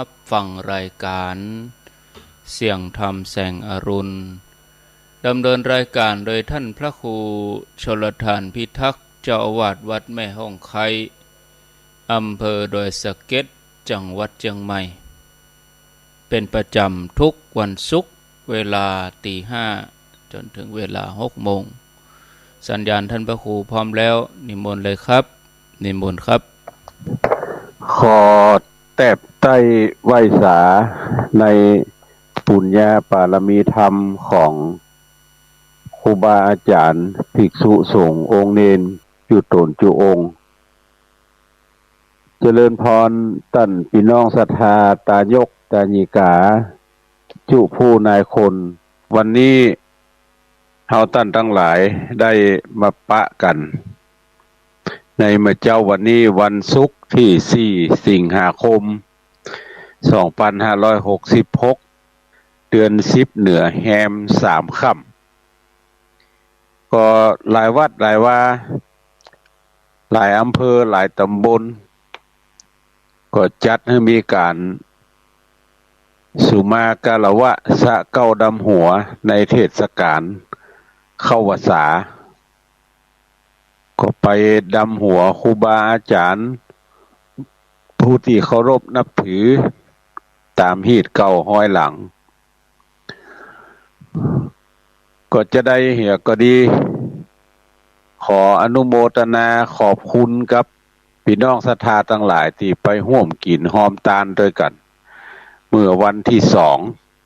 รับฟังรายการเสียงธรรมแสงอรุณดำเนินรายการโดยท่านพระครูชลทานพิทักษ์เจ้าอาวาสวัดแม่ฮ่องไคอำเภอดอยสะเก็ดจังหวัดเชียงใหม่เป็นประจำทุกวันศุกร์เวลาตี 5จนถึงเวลา6 โมงสัญญาณท่านพระครูพร้อมแล้วนิมนต์เลยครับนิมนต์ครับขอแตบใต้ไหวสาในปุญญาปารมีธรรมของครูบาอาจารย์ภิกษุสงฆ์องค์เนนจุตนจุองค์เจริญพรท่านพี่น้องศรัทธาตายกตาญิกาจุผู้นายคนวันนี้เฮาท่านทั้งหลายได้มาปะกันในมื้อเจ้าวันนี้วันศุกร์ที่4สิงหาคม2566เดือน10เหนือแฮม3ค่ำก็หลายวัดหลายว่าหลายอำเภอหลายตำบลก็จัดให้มีการสุมากาละวะสะเก้าดำหัวในเทศกาลเข้าพรรษาก็ไปดำหัวครูบาอาจารย์ผู้ที่เคารพนับถือตามฮีตเก่าห้อยหลังก็จะได้เหียก็ดีขออนุโมทนาขอบคุณกับพี่น้องศรัทธาทั้งหลายที่ไปร่วมกินหอมตาลด้วยกันเมื่อวันที่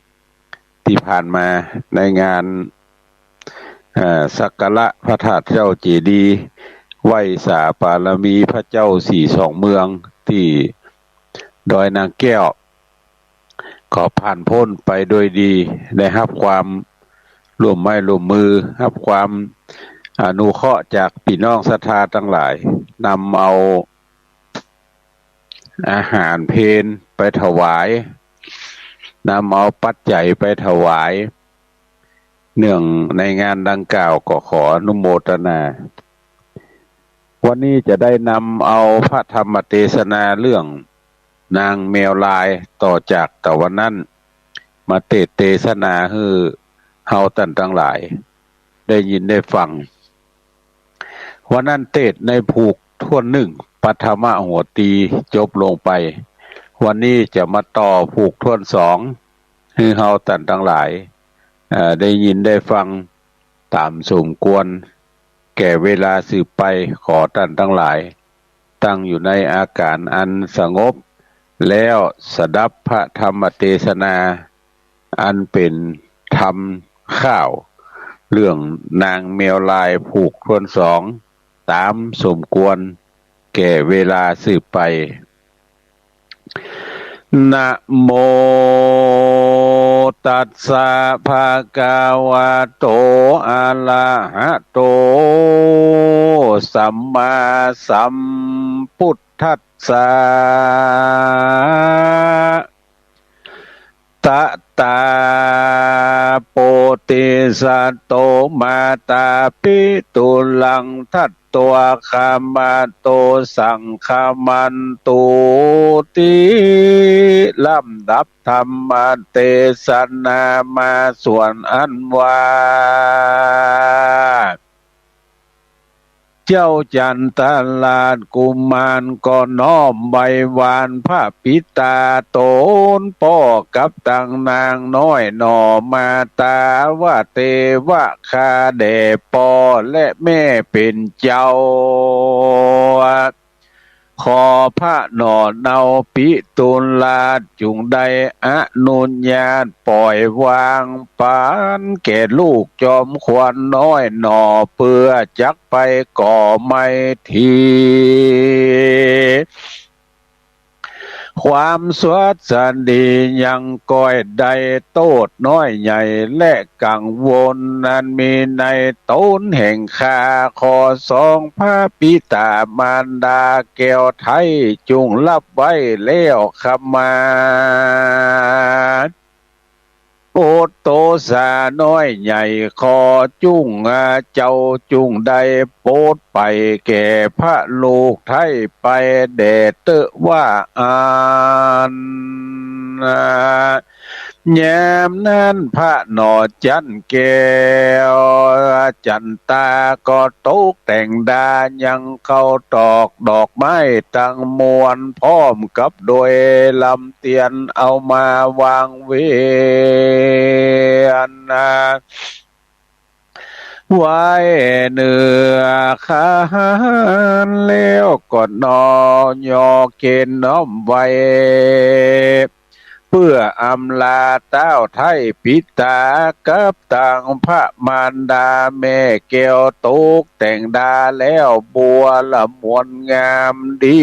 2ที่ผ่านมาในงานสักการะพระธาตุเจ้าเจดีย์ไหว้สาปารมีพระเจ้าสี่สองเมืองที่ดอยนางแก้วขอผ่านพ้นไปโดยดีได้รับความร่วมไม้ร่วมมือรับความอนุเคราะห์จากพี่น้องศรัทธาทั้งหลายนำเอาอาหารเพลไปถวายนำเอาปัจจัยไปถวายเนื่องในงานดังกล่าวก็ขออนุโมทนาวันนี้จะได้นำเอาพระธรรมเทศนาเรื่องนางแมวลายต่อจากแต่วันนั้นมาเทศนาให้เฮาท่านทั้งหลายได้ยินได้ฟังวันนั้นเทศในผูกท่วนหนึ่งปัทมหัวตีจบลงไปวันนี้จะมาต่อผูกท่วนสองให้เฮาท่านทั้งหลายได้ยินได้ฟังตามสมควรแก่เวลาสืบไปขอท่านทั้งหลายตั้งอยู่ในอาการอันสงบแล้วสดับพระธรรมเทศนาอันเป็นธรรมข้าวเรื่องนางแมวลายผูกทวนสองตามสมควรแก่เวลาสืบไปนะโมตัสสะภะคะวะโตอะระหะโตสัมมาสัมพุทธัสสะตะตาโปติสัตโตมาตาปิตุลังทัตตัวคามาโตสังคามันตุติลำดับธรรมเทศนามาส่วนอันว่าเจ้าจันทราชกุมารก็น้อมใบวานพระปิตาโตนพ่อกับตังนางน้อยหน่อมาตาว่าเทวะคาแด่ปอและแม่เป็นเจ้าขอพระหน่อเนาปิตุลาจุงได้อนุญาตปล่อยวางปานแก่ลูกจอมขวัญน้อยหน่อเพื่อจักไปก่อไม่ทีความสวัสดียังก้อยใดโตดน้อยใหญ่และกังวลนั้นมีในต้นแห่งข้าขอสองพระปิตามารดาแก้วไทยจุงรับไว้แล้วขมาโปรดโตสาน้อยใหญ่ขอจุ้งเจ้าจุงได้โปรดไปแก่พระลูกไทยไปแด่เตว่าอ่าน ยามนั้นพระหนอจันแก้วจันตาก็ตกแต่งดายังเข้าตอกดอกไม้ตั้งมวลพร้อมกับโดยลำเตียนเอามาวางเวียนไว้เนื้อขานแล้วก็นอยอเกณฑ์น้อมไว้เพื่ออำลาเต้าไทยปิตากับต่างพระมารดาแม่แก้วตกแต่งดาแล้วบัวละมวลงามดี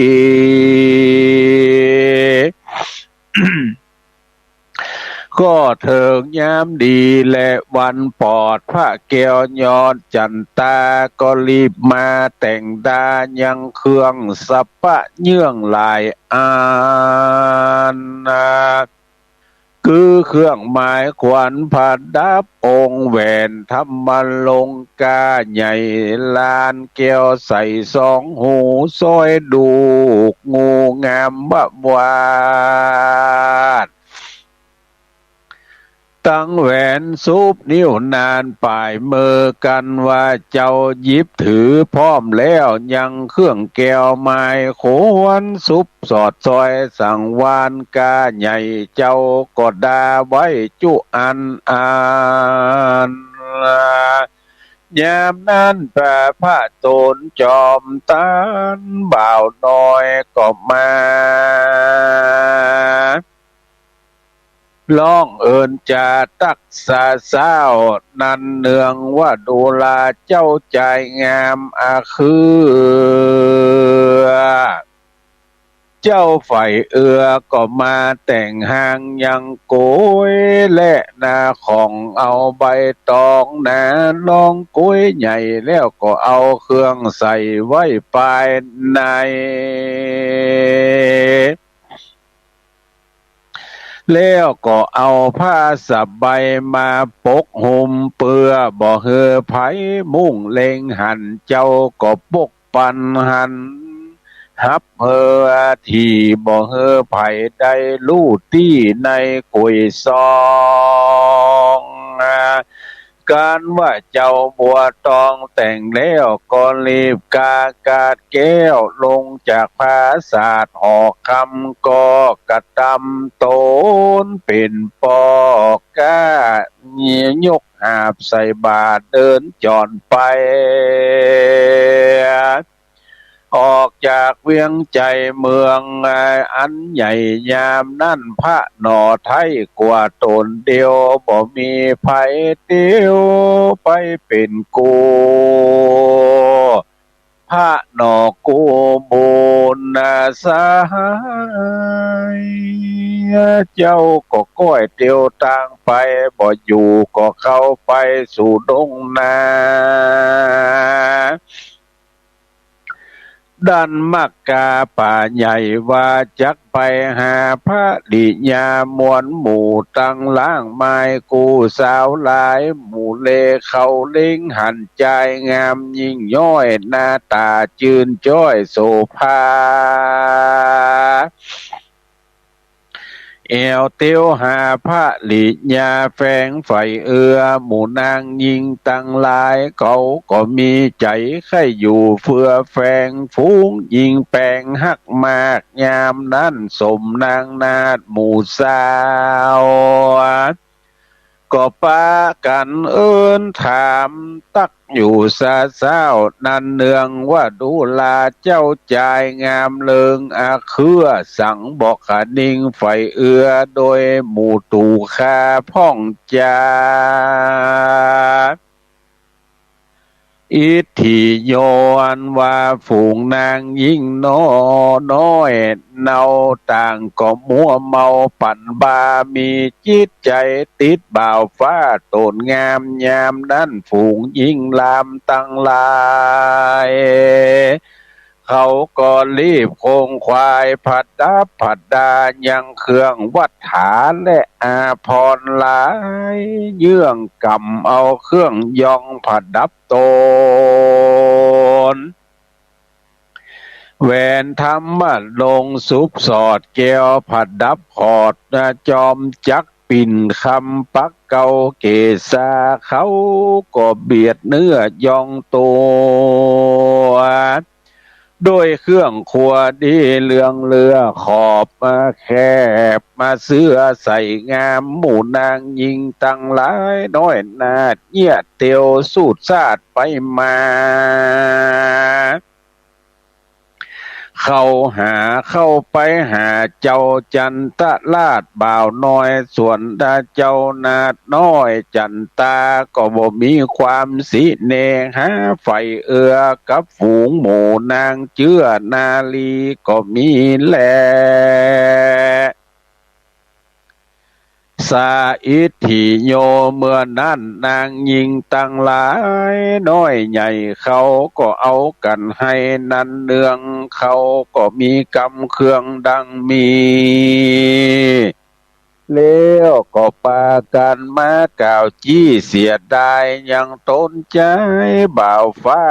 ก็เถิงยามดีและวันปอดพระแก้วยอดจันตาก็รีบมาแต่งดายังเครื่องสัปปะเยื่องลายคือเครื่องหมายขวัญผัดดับองค์แหวนธรรมลงกาใหญ่ลานแก้วใส่สองหูซอยดูกงูงามบะวาดตั้งแหวนซุบนิ้วนานป่ายมือกันว่าเจ้าหยิบถือพร้อมแล้วยังเครื่องแก้วไม้โขวนซุบสอดซอยสั่งวานกาใหญ่เจ้าก็ดาไว้จุอันยามนั้นพระโตนจอมตานบ่าวน้อยก็มาร้องเอิญจะตักษาเศร้านันเนืองว่าดูลาเจ้าใจงามอาคือเจ้าไฟเอือก็มาแต่งหางยังโกยและนาของเอาใบตองนาลองโกยใหญ่แล้วก็เอาเครื่องใส่ไว้ปลายในแล้วก็เอาผ้าสับใบมาปกห่มเปื้อบ่เฮือไผมุ่งเล็งหันเจ้าก็ปกปันหันฮับเฮือที่บ่เฮือไผได้ลู่ที่ในกุยซองการว่าเจ้าบัวตองแต่งแล้วก็รีบกาดแก้วลงจากภาศาสตร์หอกคำก็กระตำโตนเป็นปอกก้าเงียยกหาบใส่บาทเดินจอนไปออกจากเวียงใจเมืองอันใหญ่ยามนั่นพระหนอไทยกว่าตนเดียวบ่มีไผเดียวไปเป็นกูพระหนอกูบุญสายเจ้าก็ก้อยเตียวต่างไปบ่อยู่ก็เข้าไปสู่ดงนาดันมักกาป่าใหญ่ว่าจักไปหาพระดิญามวลหมู่ตั้งล้างไม้กูสาวหลายหมู่เลเขาเล็งหันใจงามยิ่งย้อยหน้าตาจืนจ้อยโสภาเอวเตียวหาพระลิญาแฝงไฟเอือหมู่นางยิงตั้งหลายเขาก็มีใจใครอยู่เฟือแฝงฟูงยิงแปงหักมากยามนั้นสมนางนาดหมู่สาวก็ปากันเอิ้นถามตักอยู่ซาเศร้านันเนืองว่าดูลาเจ้าใจงามเลิงอาเครือสั่งบอกขนิ่งไฟเอือโดยหมู่ตู่คาพ่องจาอิทธิโยนว่าฝูงนางยิ่งน้อยเนาต่างก็มัวเมาปั่นบามีจิตใจติดบ่าวฟ้าโตนงามยามนั้นฝูงยิ่งลามตั้งหลายเขาก็รีบโคงควายผัดดายังเครื่องวัดฐานและอาพรหลายเยื่องกำเอาเครื่องยองผัดดับโตน แหวนธรรมะลงสุบสอดแก้วผัดดับพอดจอมจักปิ่นคำปักเกาเกษาเขาก็เบียดเนื้อยองตัวด้วยเครื่องครัวดีเลืองเรือขอบมาแคบมาเสื้อใส่งามหมู่นางยิงตั้งหลายน้อยนาดเงียเตียวสูดซาดไปมาเข้าไปหาเจ้าจันตะลาดบ่าวน้อยส่วนดาเจ้านาดน้อยจันตาก็บ่มีความสิเนหาไฟเอือกับฝูงหมู่นางเจื้อนาลีก็มีแลสาอิทธิโยเมื่อนั้นนางยิงตั้งหลายน้อยใหญ่เขาก็เอากันให้นันเนืองเขาก็มีกำเครื่องดังมีเลี้ยวก็ปากันมากล่าวจี้เสียดายยังต้นใจบ่าวฟ้า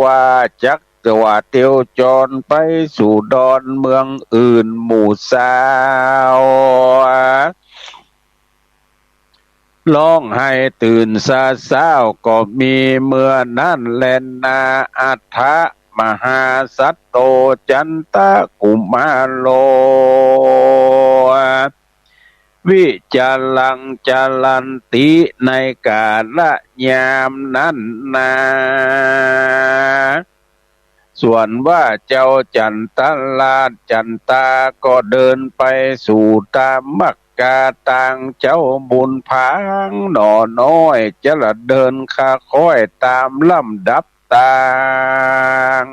ว่าจักว่าเตียวจรไปสู่ดอนเมืองอื่นหมู่สาวร้องให้ตื่นซาเศร้าก็มีเมื่อนั้นแลนนาอัฏฐมหาสัตโตจันตะกุมาโลวิจารังจารันติในกาลยามนั้นนาส่วนว่าเจ้าจันตลาดจันตาก็เดินไปสู่ตามมักกาต่างเจ้าบุญพางหน่อน้อยจะละเดินข้าค่อยตามลำดับต่าง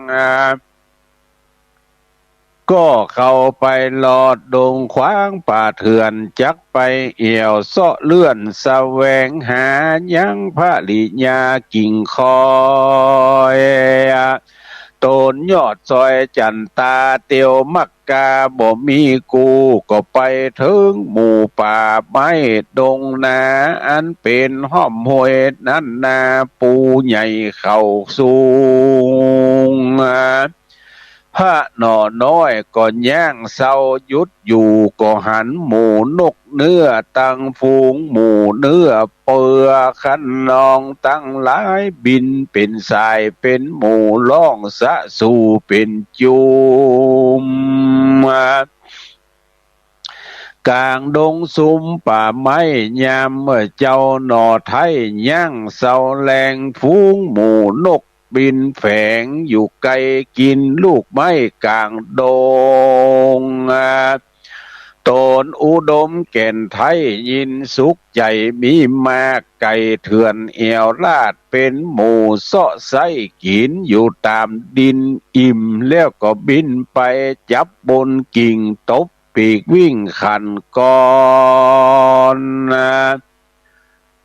ก็เข้าไปลอดดงขวางป่าเถื่อนจักไปเอี่ยวเสาะเลื่อนแสวงหายังพระลิญากิ่งคอยโตนยอดซอยจันตาเตียวมักกาบ่มีกูก็ไปถึงหมู่ป่าไม้ดงนาอันเป็นห้อมห้วยนั้นนาปูใหญ่เข้าสูงพระหน่อน้อยก็ย่างเศร้ายุดอยู่ก็หันหมู่นกเนื้อตั้งฟูงหมู่เนื้อเปือขันนองตั้งหลายบินเป็นสายเป็นหมู่ล่องสะสู่เป็นจุมกลางดงซุ้มป่าไม้ยามเมื่อเจ้าหน่อไทยย่างเศร้าแรงฟูงหมู่นกบินแฝงอยู่ไกลกินลูกไม้กลางดงโตนอุดมแก่นไทยยินสุขใจมีมากไก่เถื่อนเอวลาดเป็นหมูเสาะไส้กินอยู่ตามดินอิ่มแล้วก็บินไปจับบนกิ่งตบปีกวิ่งขันก่อน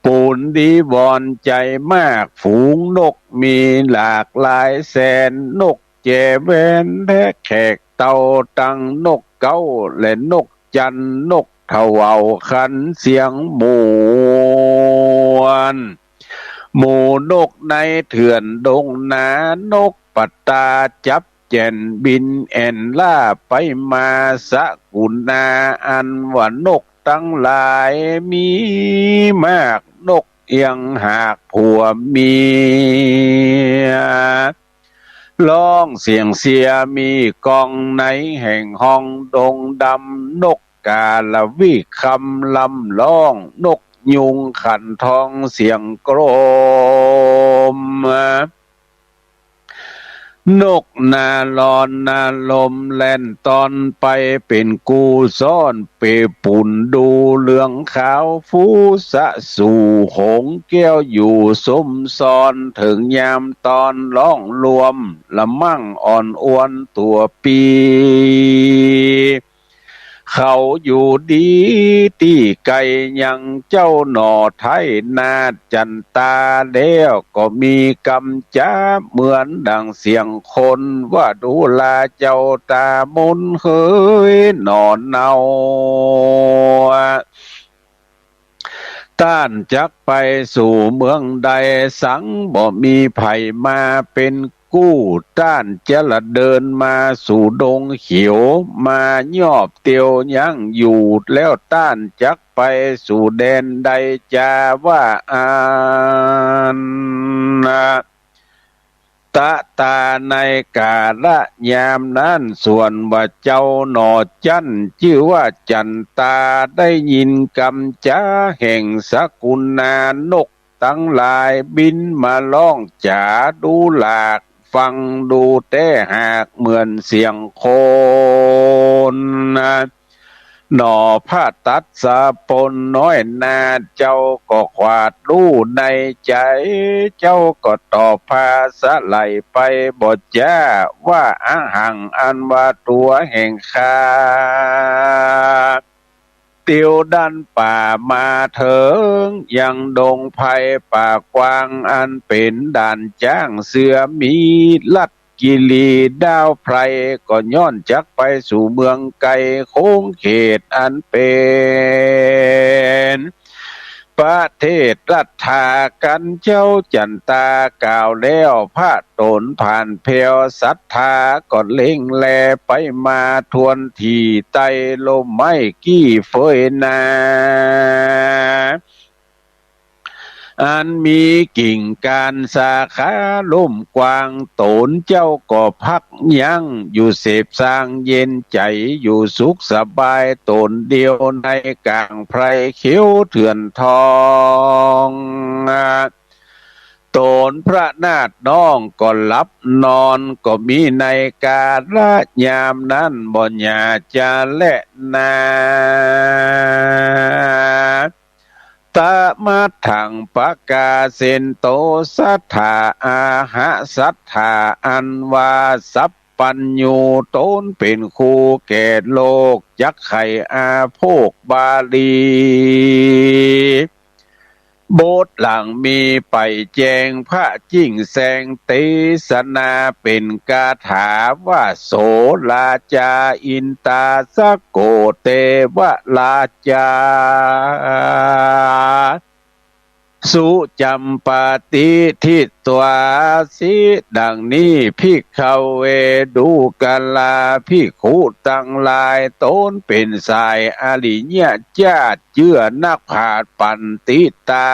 ปูนดีบอนใจมากฝูงนกมีหลากหลายแสนนกแจแวนและแขกเต่าตังนกเก้าและนกจันนกเถาเอาขันเสียงหมูหมูนกในเถื่อนดงนานกปัตตาจับแจ่นบินแอนล่าไปมาสะกุนาอันว่านกตั้งหลายมีมากนกเอียงหากผัวเมียร้องเสียงเสียมีกองในแห่งห้องดงดำนกกาละวิคำลำร้องนกยุงขันทองเสียงกรมนกนาลอนนาลมแล่นตอนไปเป็นกูซ่อนเปปุ่นดูเหลืองขาวฟูสะสู่หงแก้วอยู่สมซ้อนถึงยามตอนร้องรวมละมั่งอ่อนอ้วนตัวปีเขาอยู่ดีที่ไกลยังเจ้าหน่อไทยนาจันตาแล้วก็มีกำจ้าเหมือนดังเสียงคนว่าดูลาเจ้าตามุนเฮ้ยหนอนเนาต้านจักไปสู่เมืองใดสังบ่มีไผมาเป็นก กู้ต้านจะละเดินมาสู่ดงเขียวมายอบเตียวยังอยู่แล้วต้านจักไปสู่แดนใดจาว่าอ่านตะตาในกาละยามนั้นส่วนว่าเจ้าหนอจันชื่อว่าจันตาได้ยินกำจ้าแห่งสกุลนานกตั้งหลายบินมาล่องจ๋าดูหลากฟังดูแต่หากเหมือนเสียงโคนหน่อผ้าตัดสะปนน้อยนาเจ้าก็ขวาดรู้ในใจเจ้าก็ตอบภาษาไหลไปบทจ้าว่าอาหังอันว่าตัวแห่งข้าเตียวดันป่ามาเถิงยังดงไผ่ป่ากว้างอันเป็นด่านจ้างเสือมีลัดกิลีดาวไพรก็ย้อนจักไปสู่เมืองไกลโค้งเขตอันเป็นประเทศรัฐธากันเจ้าจันตากล่าวแล้วพระตนผ่านเพลวศรัทธาก็เล่งแลไปมาทวนที่ไตลมไม่กี้เฟยนาอันมีกิ่งการสาขาล่มกว้างโตนเจ้าก็พักยังอยู่เสพสร้างเย็นใจอยู่สุขสบายตนเดียวในกลางไพรเขียวเถื่อนทองโตนพระนาฏน้องก็หลับนอนก็มีในกาละยามนั้นบ่ญาจะและนาตะมาถังปะกาเซนโตสัทธาอาหะสัทธาอันวาสัพปัญญูตนเป็นครูแก่โลกยักไข่อาโภคบาลีโบสถ์หลังมีไปแจงพระจิ้งแสงเตสนาเป็นกาถาว่าโสลาจาอินตาสะโกเตวะลาจาสุจำปาติทิตวาสิดังนี้พิกขเวดูกาลาพิกขุตั้งหลายตนเป็นสายอริยญาติเชื่อนักผาดปันติตา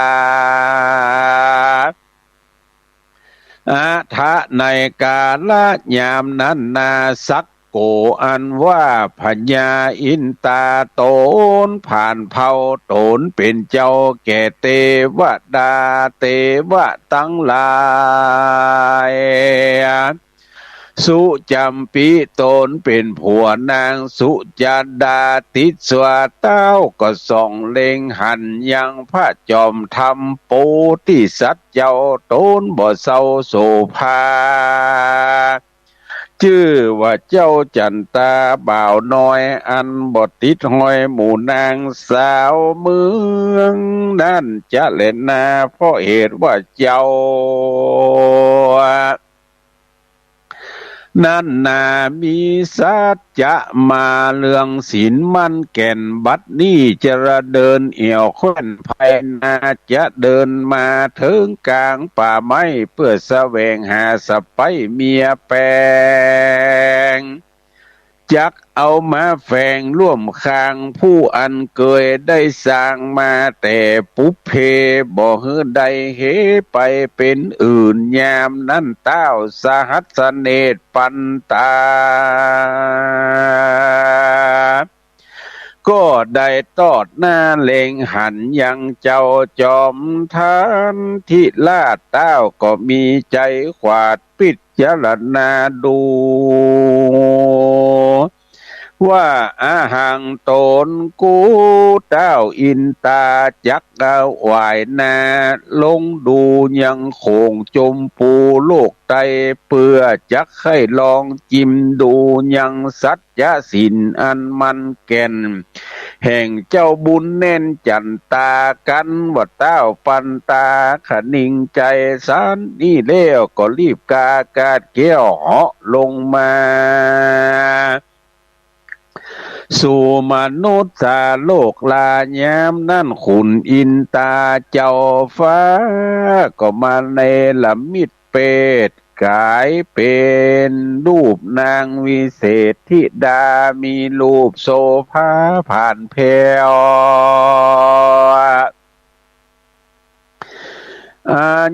อาทะในกาลยามนั้นนาสักโกอันว่าพญาอินตาโตนผ่านเผาโตนเป็นเจ้าแก่เทวดาเทวะตั้งหลายสุจำปีตนเป็นผัวนางสุจันดาติสวาเต้าก็ส่องเล็งหันยังพระจอมธรรมโปธิสัตว์เจ้าตนบ่เศร้าโศภาชื่อว่าเจ้าจันตาบ่าวน้อยอันบ่ติดห้อยหมู่นางสาวเมืองนั่นจะเล่นนาเพราะเหตุว่าเจ้านั่นนามีสัจจะมาเรื่องศีลมั่นแก่นบัดนี้จะเดินเอี่ยวแคว้นภายนาจะเดินมาถึงกลางป่าไม้เพื่อแสวงหาสะใภ้เมียแปลงจักเอามาแฝงร่วมคางผู้อันเคยได้สร้างมาแต่ปุเพบ่ฮือใดเหไปเป็นอื่นยามนั้นเต้าสหัสเนตปันตาก็ได้ตอดหน้าเล็งหันยังเจ้าจอมทานที่ลาดเต้าก็มีใจขวาดปิดจารณาดูว่าอาหังตนกูเต้าอินตาจักดาววายนาลงดูยังโขงจมปูโลกไตเปื่อจักให้ลองจิ้มดูยังสัจจะสินอันมันแก่นแห่งเจ้าบุญแน่นจันตากันว่าเต้าปันตาขนิ่งใจสานนี่แล้วก็รีบกากาดเกี้ยวเหาะลงมาสู่มนุษย์สาโลกลายามนั่นขุนอินตาเจ้าฟ้าก็มาในละมิดเป็ด กายเป็นรูปนางวิเศษธิดามีรูปโสภาผ่านแผ่ว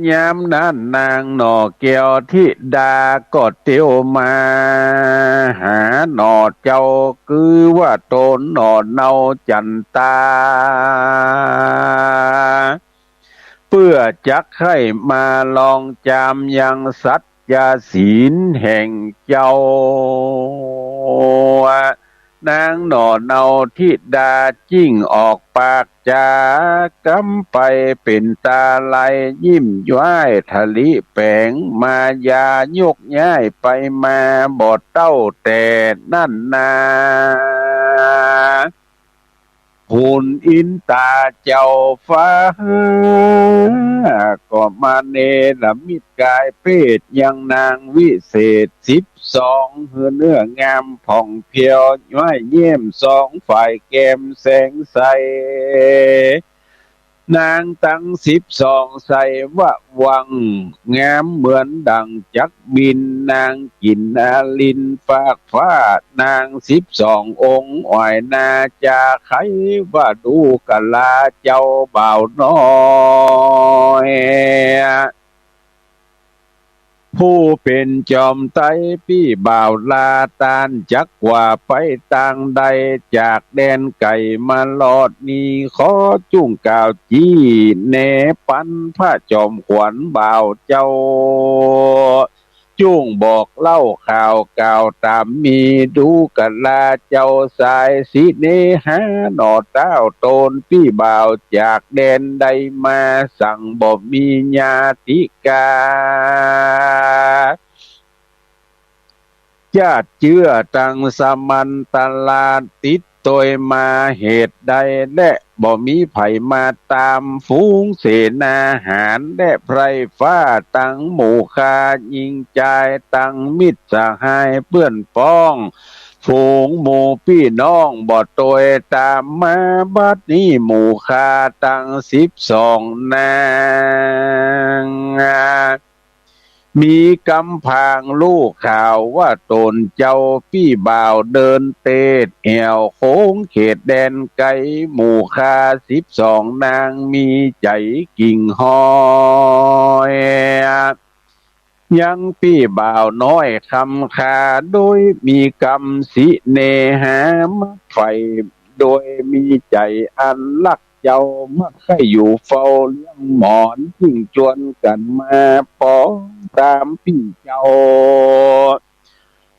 ยามนั้นนางหน่อแก้วธิดาก็เตียวมาหาหน่อเจ้าคือว่าโตนหน่อเนาจันตาเพื่อจักให้มาลองจามยังสัตยาศีลแห่งเจ้านางหน่อเนาธิดาจิ้งออกปากจากำไปเป็นตาไหลยิ้มย้ายทะลิแปงมายายกย้ายไปมาบอดเต้าแต่นั่นนาหุ่นอินตาเจ้าฟ้าก็มาเนรมิตกายเพศยังนางวิเศษ12เนื้องามผ่องเพียวย้อยเยี่ยม2ฝ่ายแก้มแสงใสนางตั้ง12ใส่ว่าวังงามเหมือนดังจักบินนางกินนาลินฟากฟ้านาง12องค์อ่อยนาจาไขว่าดูกะลาเจ้าบ่าวน้อยผู้เป็นจอมไตพี่บ่าวลาตานจักว่าไปต่างใดจากแดนไก่มาลอดนี้ขอจุ่งกล่าวจี้เนปันพระจอมขวัญบ่าวเจ้าจุ่งบอกเล่าข่าวกล่าวตามมีดูกะลาเจ้าสายสิเนหาหน่อเต้าโตนพี่บ่าวจากแดนใดมาสั่งบอกมีญาติกาญาติเจื้อตังสมันตลาดติดตัวมาเหตุใดและบ่มีไผมาตามฝูงเสนาหารและไพรฟ้าตั้งหมู่คายิงใจตั้งมิตรสหายเพื่อนพ้องฝูงหมู่พี่น้องบ่ตวยตามมาบัดนี้หมู่คาตั้ง12นางมีกำพางลูกข่าวว่าตนเจ้าพี่บ่าวเดินเตดแอวโค้งเขตแดนไกลหมู่คา12นางมีใจกิ่งหอยยังพี่บ่าวน้อยคำคาโดยมีกรรมสิเนหามักไฟโดยมีใจอันรักเจ้ามักให้อยู่เฝ้าเลี้ยงหมอนยิ่งจวนกันมาปองตามพี่เจ้า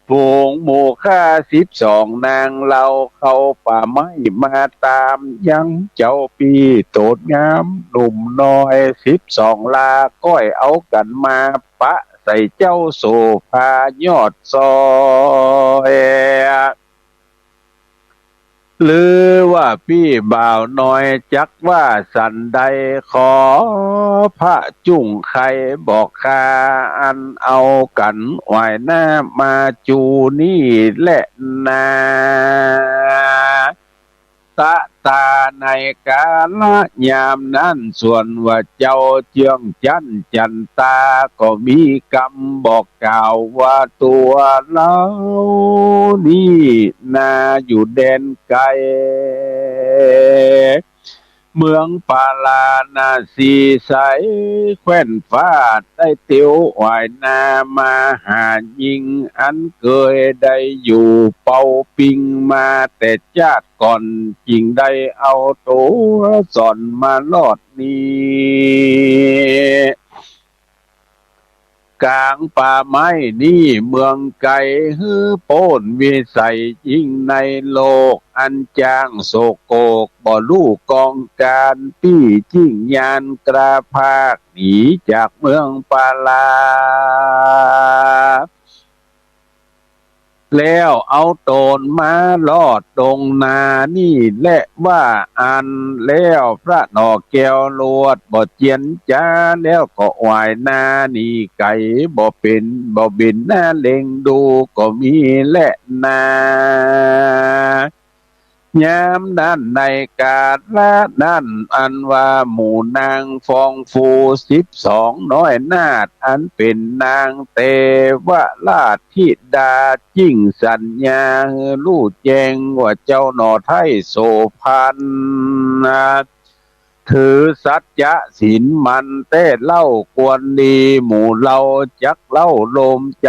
ฝูงหมู่ข้า12นางเราเข้าป่าไม้มาตามยังเจ้าปีโตดงามหนุ่มน้อย12ลาก้อยเอากันมาปะใส่เจ้าโซภายอดซอยหรือว่าพี่บ่าวน้อยจักว่าสันใดขอพระจุ่งใครบอกคาอันเอากันไหวหน้ามาจูนี่แหละนาตะตาในกาลยามนั้นส่วนว่าเจ้าเจียงจันตาก็มีกรรมบอกกล่าวว่าตัวเรานี่นาอยู่แดนไกลเมืองปาลานาสีใสแคว้นฟ้าได้เตียวไหวนามาหายิงอันเคยได้อยู่เป่าปิงมาแต่ชาติก่อนจริงได้เอาตัวสอนมาลอดนี้กลางป่าไม้นี่เมืองไก่ฮือโป้นวิสัยยิ่งในโลกอันจางโศกโกกบ่ลูกกองการพี่จิ้งยานกระพากหนีจากเมืองปาลาแล้วเอาโตนมาลอดตรงนานี่แหละว่าอันแล้วพระนอแก้วลวดบ่เจียนจ้าแล้วก็ไหวนานี่ไก่บ่เป็นบ่บินหน้าเล็งดูก็มีแหละนา ยามนั้นในกาลละนั้นอันว่าหมู่นางฟองฟู12น้อยนาถอันเป็นนางเทวราชธิดายิ่งสัญญารู้แจ้งว่าเจ้าหนอไทยโสพันนาถือสัจจะศีลมันเต้เล่ากวนดีหมู่เราจักเล่าลมใจ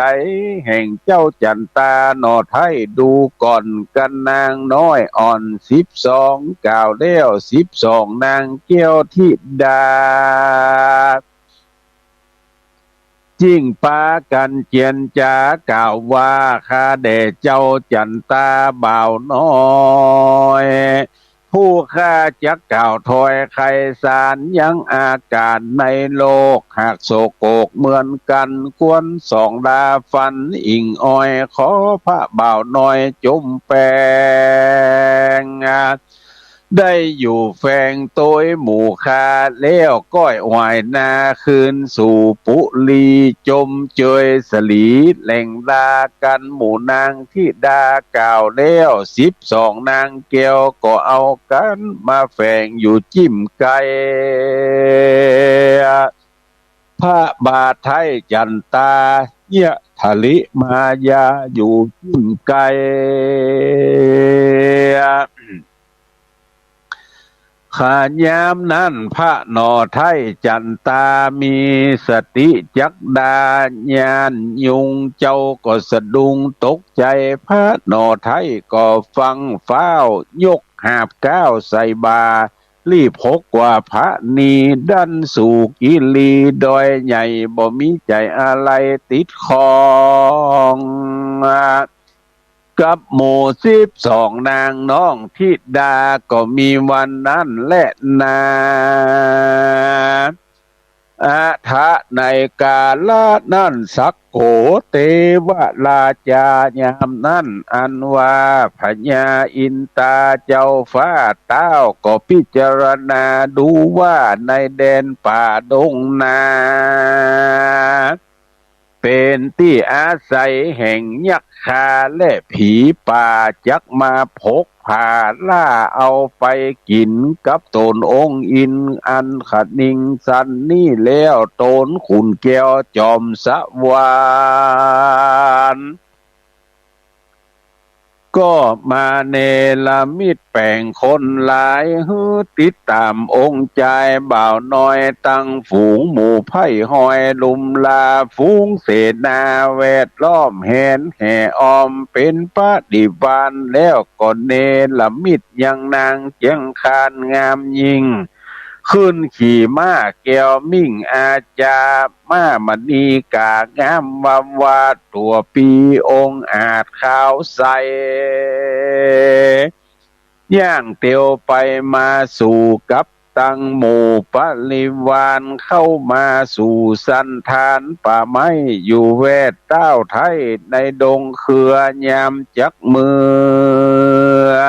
แห่งเจ้าจันตาหนอไทยดูก่อนกันนางน้อยอ่อน12กล่าวแล้ว12นางเกี้ยวธิดาจิ้งปากันเจียนจากล่าวว่าข้าแด่เจ้าจันตาบ่าวน้อยผู้ข้าจักกล่าวถอยไขสารยังอากาศในโลกหากโศกโกกเหมือนกันกวนสองดาฟันอิงอ้อยขอพระบ่าวน้อยจมแปงได้อยู่แฝงตัวหมู่คาแล้วก้อยหวายนาคืนสู่ปุลีจมเจยสลีแหล่งดากันหมู่นางที่ดากล่าวแล้ว12นางเกียวก็เอากันมาแฝงอยู่จิ้มไก่พระบาทไทยจันตาเนี่ยทะลิมายาอยู่จิ้มไก่ขายามนั้นพระนอไทยจันตามีสติจักดาญาณยุงเจ้าก็สะดุ้งตกใจพระนอไทยก็ฟังฟ้าวยกหาบก้าวใส่บารีบพกว่าพระนีดันสู่กิลีดอยใหญ่บ่มีใจอะไรติดคองกับหมู่12นางน้องธิดาก็มีวันนั้นแหละนาอาทะในกาลนั้นสักโขเทวราชายามนั้นอันว่าพญาอินตาเจ้าฟ้าเต้าก็พิจารณาดูว่าในแดนป่าดงนาเป็นที่อาศัยแห่งยักษ์คาและผีป่าจักมาพกพาล่าเอาไปกินกับตนองค์อินอันขนิงสันนี่แล้วตนขุนแก้วจอมสวรรค์ก็มาเนรมิตแปลงคนหลายฮือติดตามองค์ใจบ่าวน้อยตั้งฝูงหมู่ไพ่หอยลุมลาฝูงเสนาแวดล้อมแหนแห่ออมเป็นปฏิบาลแล้วก็เนรมิตยังนางเจียงคานงามยิ่งขึ้นขี่ม้าแก้วมิ่งอาจาม้ามณีกางามวาตัวปีองค์อาจขาวใสย่างเตียวไปมาสู่กับตั้งหมู่ปริวารเข้ามาสู่สันธานป่าไม้อยู่แวดเต้าไทยในดงเครือยามจักมือ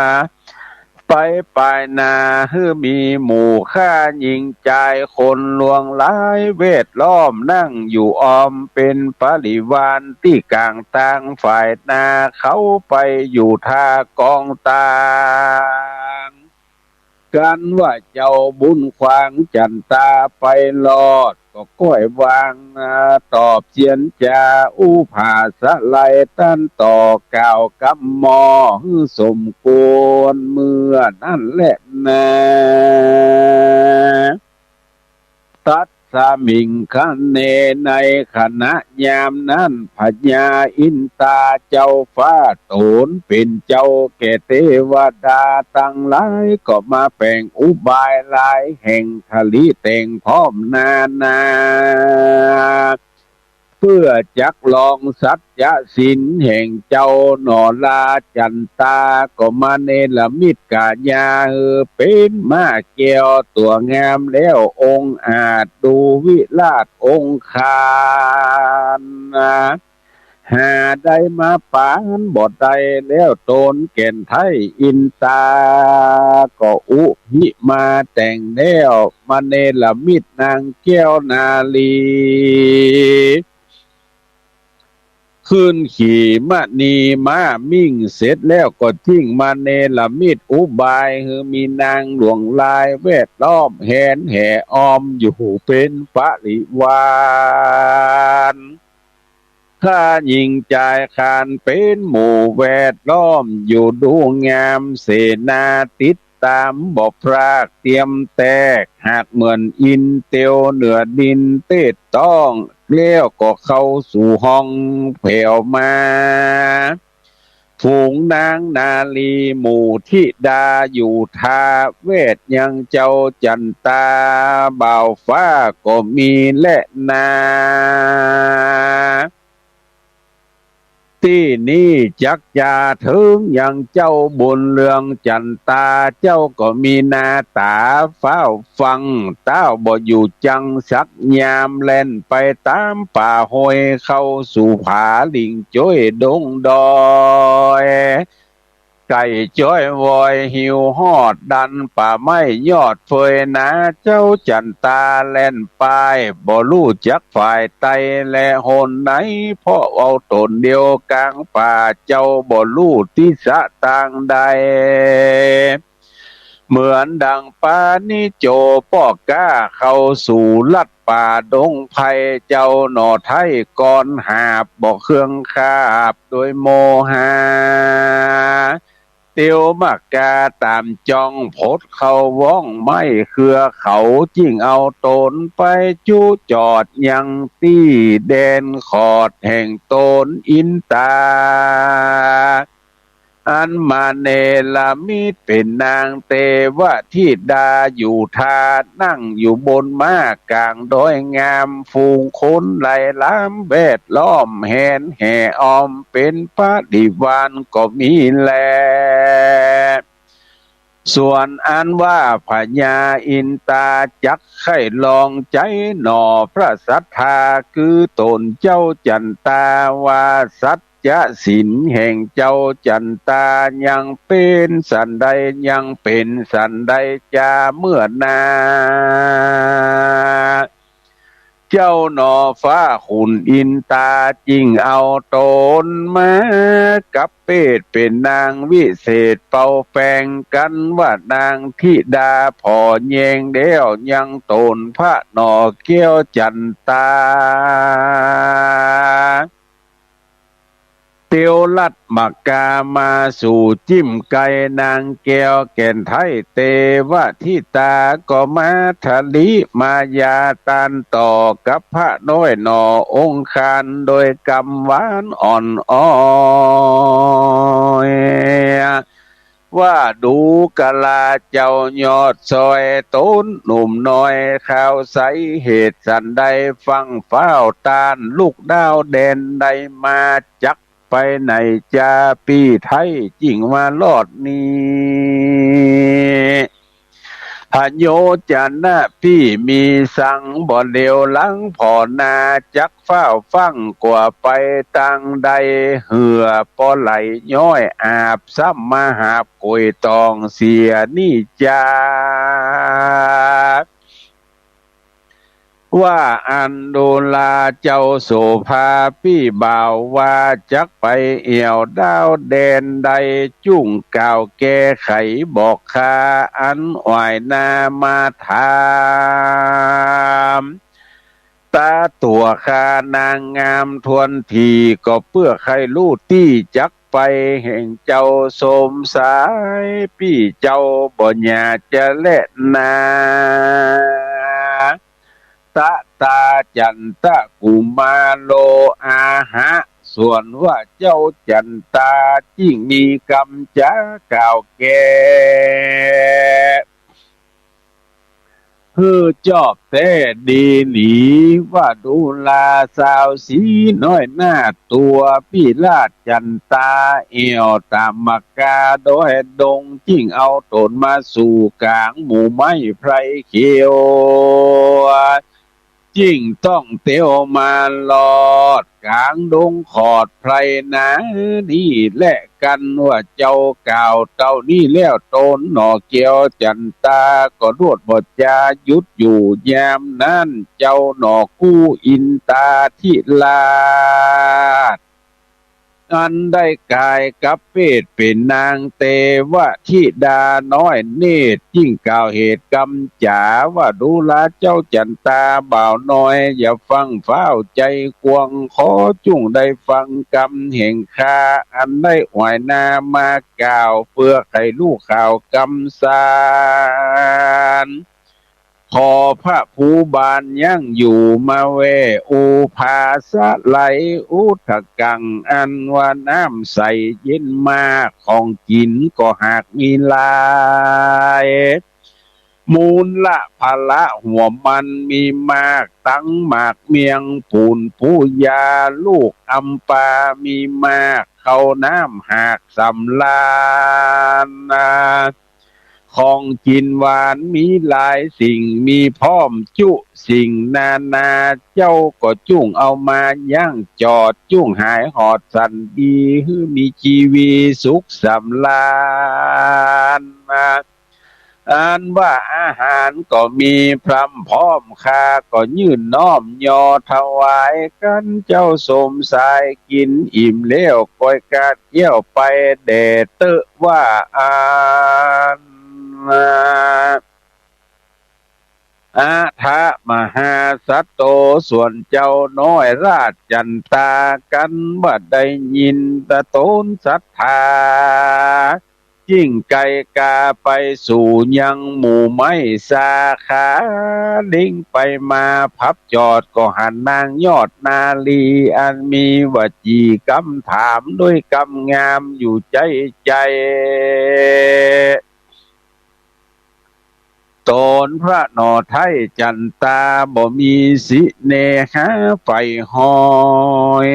ไปปลายนาฮือมีหมู่ข้าหญิงใจคนลวงหลายเวทล้อมนั่งอยู่ออมเป็นปริวารที่กลางต่างฝ่ายนาเขาไปอยู่ท่ากองตางกันว่าเจ้าบุญควางจันตาไปรอดก็ก้อยวางตอบเจียนจาอู้ผาสะไลตั้นต่อกล่าวกำมอสมควรเมื่อนั่นแหละนะตัดสามิงคันเนในขณะยามนั้นพญาอินตาเจ้าฟ้าโตนเป็นเจ้าแก่เทวดาตั้งหลายก็มาแปลงอุบายหลายแห่งทะลิแต่งพร้อมนาเพื่อจักลองสัจจะศีลแห่งเจ้าหนอลาจันตาก็มาเนรมิตกาญาเป็นมาแก้วตัวงามแล้วองค์อาจดูวิราชองค์คานหาได้มาปานบทใดแล้วตนเก่นไทยอินตาก็อุหิมาแต่งแล้วมาเนรมิตนางแก้วนาลี ขึ้นขี่มะนีม้ามิ่งเสร็จแล้วก็ทิ้งมาเนลมิดอุบายคือมีนางหลวงลายเวทล้อมแหนแห่ออมอยู่เป็นปริวารข้ายิงใจคานเป็นหมู่แวดล้อมอยู่ดูงามเสนาติดตามบอกพรากเตรียมแตกหากเหมือนอินเตียวเหนือดินเตดต้องเลี้ยวก็เข้าสู่ห้องแผ่วมาฝูงนางนาลีหมู่ธิดาอยู่ทาเวทยังเจ้าจันตาบ่าวฟ้าก็มีและนาที่นี่จักยาถึงอย่างเจ้าบุญเรืองจันตาเจ้าก็มีนาตาเฝ้าฟังเต้าบ่อยู่จังสักยามแล่นไปตามป่าห้อยเข้าสู่ผาลิงจ้อยดงดอยไก่จ้อยวอยหิวหอดดันป่าไม้ยอดเฟยนะเจ้าจันตาแล่นไปบ่รู้จักฝ่ายไตและหนไหนเพราะเอาตนเดียวกลางป่าเจ้าบ่รู้ที่สะต่างใดเหมือนดังปานิโจป้อก้าเข้าสู่ลัดป่าดงไผ่เจ้าหน่อไทยก่อนหาบบ่เครื่องคาบโดยโมหะเตียวมากกาตามจ้องพดเขาว่องไม่เครือเขาจิ้งเอาตนไปจูจอดยังตี้แดนขอดแห่งตนอินตาอันมาเนลามิดเป็นนางเทวธิดาอยู่ทานั่งอยู่บนม้ากลางดอยงามฟูงคนไหลล้ามแวดล้อมแหนแห่ออมเป็นปฏิวานก็มีแลส่วนอันว่าพญาอินตาจักไข่ลองใจหน่อพระสัทธาคือตนเจ้าจันตาวาสัจจะสินแห่งเจ้าจันตายังเป็นสันใดยังเป็นสันใดจาเมื่อนาเจ้าหนอฟ้าขุนอินตาจริงเอาตนมากับเป็ดเป็นนางวิเศษเป่าแปลงกันว่านางธิดาพอแยงเดียวยังตนพระหนอเกี้ยวจันตาเตียวลัดมักกามาสู่จิ้มไก่นางแก้วแก่นไทยเตวะทิตาก็มาทะลิมายาตันต่อกับพระน้อยหนอองค์คานโดยกำหวานอ่อนอ้อยว่าดูกะลาเจ้ายอดซอยต้นหนุ่มน้อยข่าวใสเหตุสันใดฟังเฝ้าตานลูกดาวแดนใดมาจักไปไหนจาปีไทยจริงมาลอดนี้พะโยจันนะพี่มีสังบ่เดียวหลังพอนาจักเฝ้าฟังกว่าไปตังใดเหือปอไหลย้อยอาบซ้ำมาหาบกวยตองเสียนี่จาว่าอันโดลาเจ้าโสภาพี่บ่าวว่าจักไปเอี่ยวดาวแดนใดจุ่งก่าวแก้ไขบอกคาอันอ่อยนามาถามตาตัวคานางงามทวนทีก็เพื่อใครรู้ที่จักไปแห่งเจ้าสมสายพี่เจ้าบ่อยากจะเล่นนาตะตาจันตะกุมาโลอาหะส่วนว่าเจ้าจันตายิ่งมีกำจ้าก่าวแก่คือจอบแต่ดีหลีว่าดูลาสาวสีน้อยหน้าตัวพี่ลาดจันตาเอี่ยวตามมากาโดยดงจิ้งเอาตนมาสู่กลางหมู่ไม้ไพรเขียวยิ่งต้องเตียวมาลอดกลางดงขอดไพรนะนี่แหละกันว่าเจ้าก่าวเจ้านี่แล้วตนหน่อเกียวจันตาก็รวดบทจายุดอยู่ยามนั้นเจ้าหน่อกู้อินตาที่ลาด อันได้กายกับเพศเป็นนางเตวะธิดาน้อยเนตรยิ่งกล่าวเหตุกรรมจ๋าว่าดูลาเจ้าจันตาบ่าวน้อยอย่าฟังเฝ้าใจกวงขอจุ่งได้ฟังกรรมแห่งข้าอันได้หวายนามากล่าวเพื่อให้ลูกข่าวกรรมสารขอพระภูบาลยั่งอยู่มาเวอุภาสะไหลอุทกังอันว่าน้ำใสเย็นมากของกินก็หากมีลายมูลละพละหัวมันมีมากตั้งหมากเมียงปูนผู้ยาลูกอัมปามีมากเขาน้ำหากสำลานของกินหวานมีหลายสิ่งมีพร้อมจุสิ่งนานาเจ้าก็จุ่งเอามาย่างจอดจุ่งหายหอดสันดีฮือมีชีวีสุขสำลานอันว่าอาหารก็มีพรำพร้อมค่าก็ยื่นน้อมยอถวายกันเจ้าสมสายกินอิ่มเลี้ยวก้อยกาดเยี่ยวไปแด่เตอะว่าอาทะมหาสัตโตส่วนเจ้าน้อยราชจันตากันว่าได้ยินตะโตนศรัทธายิ่งไกลกาไปสู่ยังหมู่ไม่สาขาลิงไปมาพับจอดก็หันนางยอดนาลีอันมีวจีกำถามด้วยกำงามอยู่ใจใจตนพระนอไทยจันตาบ่มีสิเนหาไฟหอย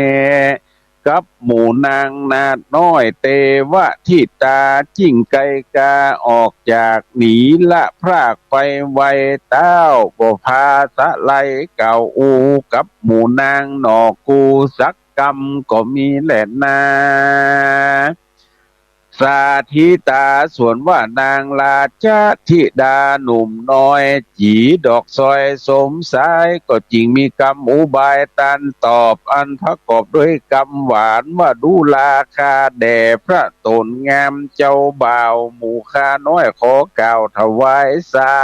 กับหมู่นางนาดน้อยเตวะทิตาจิ้งไกกาออกจากหนีละพรากไปไวเต้าบ่พาสะไลเก่าอูกับหมู่นางหนอกูสักกรรมก็มีแหละนาสาธิตาส่วนว่านางราชธิดาหนุ่มน้อยจีดอกซอยสมสายก็จริงมีกรรมอุบายตันตอบอันประกอบด้วยกรรมหวานว่าดูลาคาแด่พระตนงามเจ้าบ่าวหมู่ข้าน้อยขอกล่าวถวายสา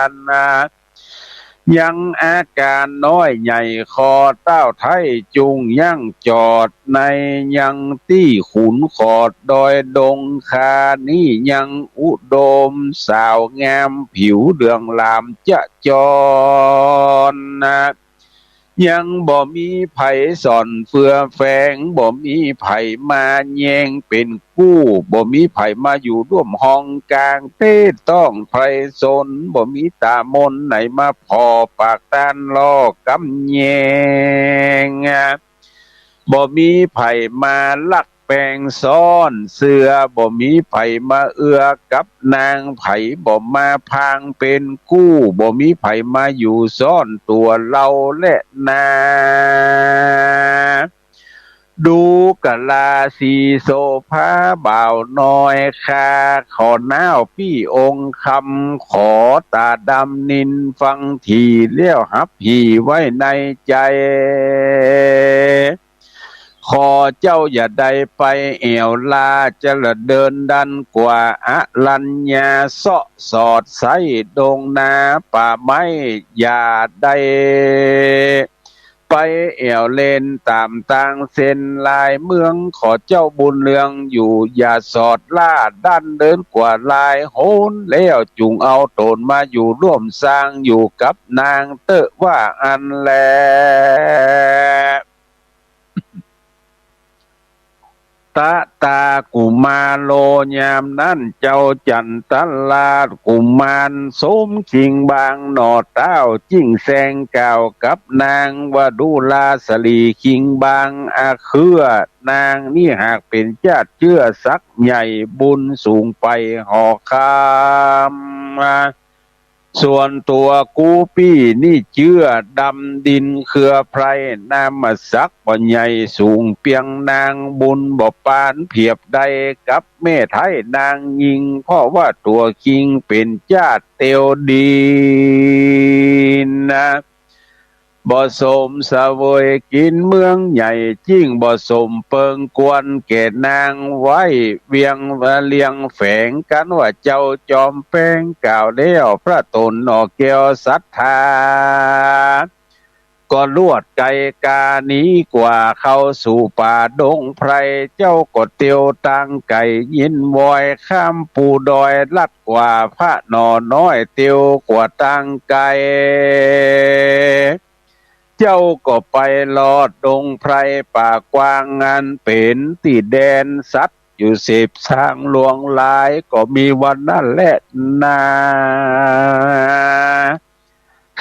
รยังอาการน้อยใหญ่คอเต้าไทยจุงยั่งจอดในยังตี้ขุนขอดดอยดงคานี่ยังอุดมสาวงามผิวเดืองลามจะจรยังบ่มีไผสอนเฟือแฝงบ่มีไผมาแยงเป็นกู้บ่มีไผมาอยู่ร่วมห้องกลางเต้ต้องไพรสนบ่มีตามนไหนมาพอปากตานลอกกำแยงบ่มีไผมาลักแปลงซ้อนเสือบ่มีไผมาเอื้อกับนางไผบ่มาพางเป็นกู้บ่มีไผมาอยู่ซ่อนตัวเราและนาดูกะลาสีโซภาบ่าวน้อยคาขอน้าวพี่องค์คำขอตาดำนินฟังทีเลี้ยวหับหีไว้ในใจขอเจ้าอย่าได้ไปเอวลาจะละเดินดันกว่าอลัญญาเสาะสอดไสดงนาป่าไม้อย่าได้ไปเอวเลนตามต่างเส้นลายเมืองขอเจ้าบุญเรืองอยู่อย่าสอดล่าดันเดินกว่าลายโหนแล้วจุงเอาตนมาอยู่ร่วมสร้างอยู่กับนางเตอะว่าอันแลตะตากุมารโลยามนั้นเจ้าจันตลาดกุมารสมคิงบางหนอเต้าจิ้งแซงเก่ากับนางวดูลาสลีคิงบางอาเคือนางนี่หากเป็นญาติเชื่อสักใหญ่บุญสูงไปหอคามส่วนตัวกูปี้นี่เชื่อดำดินเครือไพรนามสักบ่ใหญ่สูงเปียงนางบุญบ่ปานเพียบใดกับแม่ไทยนางยิงเพราะว่าตัวคิงเป็นญาติเตียวดีนะ บ่สมเสวยกินเมืองใหญ่จิ้งบ่สมเปิงกวนเกศนางไว้เวียงเลียงแฝงกันว่าเจ้าจอมแป้งกล่าวเลี้ยวพระตนนอกแก้วศรัทธาก็ลวดไกกานี้กว่าเข้าสู่ป่าดงไพรเจ้าก็เตียวตังไก่ยินวอยข้ามปูดอยลัดกว่าพระนอน้อยเตียวกว่าตังไก่เจ้าก็ไปลอดดงไพรป่ากว้างงานเป็นตีแดนสัตว์อยู่10 ทางหลวงหลายก็มีวันนั้นแหละนา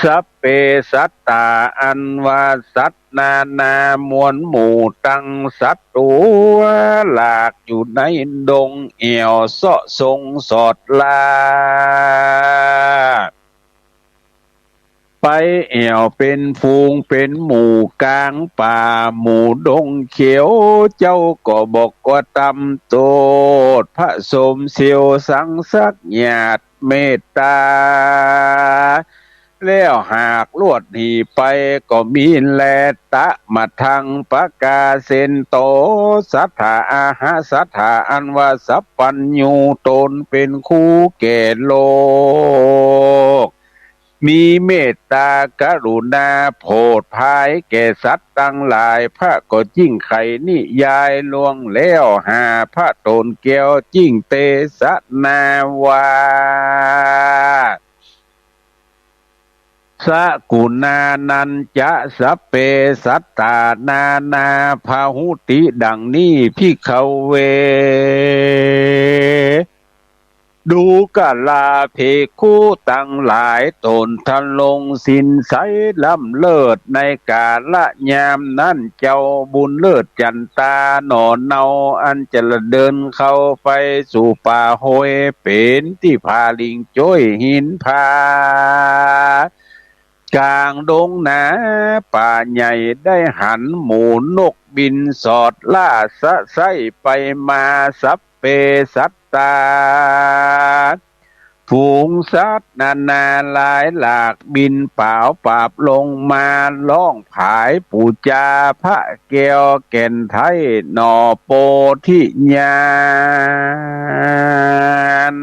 สัพเพสัตตาอันว่าสัตว์นานามวลหมู่ตั้งสัตว์ตัวหลากอยู่ในดงเอี่ยวเสาะทรงสอดลาไปเอี่ยวเป็นฟูงเป็นหมู่กลางป่าหมู่ดงเขียวเจ้าก็บอกว่าตำโตดพระสมเสียวสังสักหยาดเมตตาแล้วหากลวดหนีไปก็มีแลตะมาทางปะกาเซนโตสัทธาอาหาสัทธาอันว่าสัพพัญญูตนเป็นคู่แก่โลกมีเมตตากรุณาโปรดภายแก่สัตว์ทั้งหลายพระก็จิ้งไข่นิยายลวงแล้วหาพระตนแก้วจิ้งเตสนาวาสกุณานันจะสัพเพสัตตานานาพาหุติดังนี้พิกขเวดูกะลาเพคู่ตั้งหลายตนทันลงสินใสล้ำเลิศในกาละยามนั้นเจ้าบุญเลิศจันตาหนอนเนาอันจะเดินเข้าไปสู่ป่าโหยเป็นที่พาลิงจ้อยหินพากลางดงนาป่าใหญ่ได้หันหมูนกบินสอดล่าสะไส้ไปมาสัพเพสัตตาฝูงสัตว์นานาหลายหลากบินเปล่าปราบลงมาล่องผายปูจาพระแก้วแก่นไทยหนอโปธิญาณ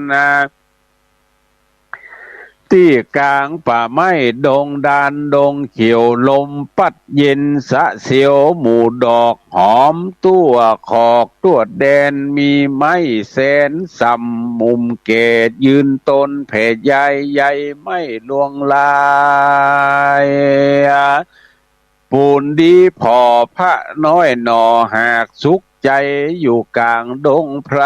ที่กลางป่าไม้ดงดานดงเขียวลมปัดเย็นสะเสียวหมู่ดอกหอมตัวขอกตัวแดนมีไม้แสนสัมมุมเกตยืนต้นแผ่ใหญ่ใหญ่ไม่ลวงลายปูนดีพอพระน้อยหนอหากสุขใจอยู่กลางดงไพร